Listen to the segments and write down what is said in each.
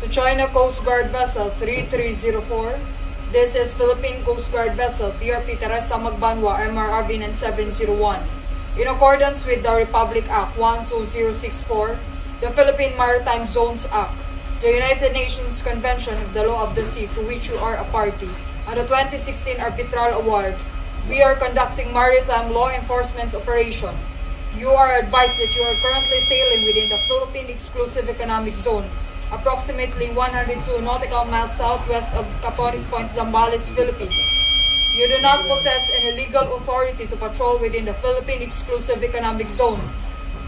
to China Coast Guard Vessel 3304. This is Philippine Coast Guard Vessel BRP Teresa Magbanwa MRRB 9701. In accordance with the Republic Act 12064, the Philippine Maritime Zones Act, the United Nations Convention of the Law of the Sea to which you are a party, and the 2016 Arbitral Award, we are conducting maritime law enforcement operation. You are advised that you are currently sailing within the Philippine Exclusive Economic Zone, approximately 102 nautical miles southwest of Capones Point, Zambales, Philippines. You do not possess any legal authority to patrol within the Philippine Exclusive Economic Zone.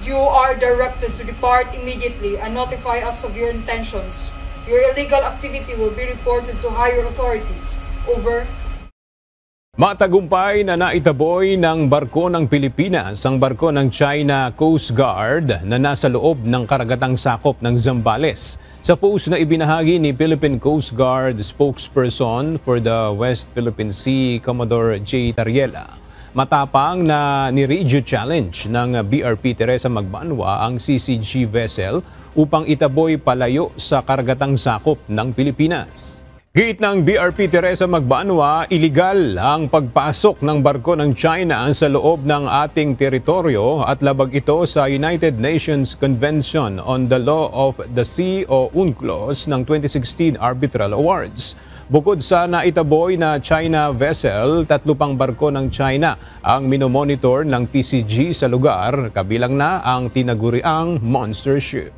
You are directed to depart immediately and notify us of your intentions. Your illegal activity will be reported to higher authorities. Over. Matagumpay na naitaboy ng barko ng Pilipinas ang barko ng China Coast Guard na nasa loob ng karagatang sakop ng Zambales. Sa post na ibinahagi ni Philippine Coast Guard spokesperson for the West Philippine Sea, Commodore J. Tariela, matapang na ni-radio challenge ng BRP Teresa Magbanwa ang CCG vessel upang itaboy palayo sa karagatang sakop ng Pilipinas. Giit ng BRP Teresa Magbanwa, iligal ang pagpasok ng barko ng China sa loob ng ating teritoryo at labag ito sa United Nations Convention on the Law of the Sea o UNCLOS ng 2016 Arbitral Awards. Bukod sa naitaboy na China vessel, 3 pang barko ng China ang minomonitor ng PCG sa lugar, kabilang na ang tinaguriang monster ship.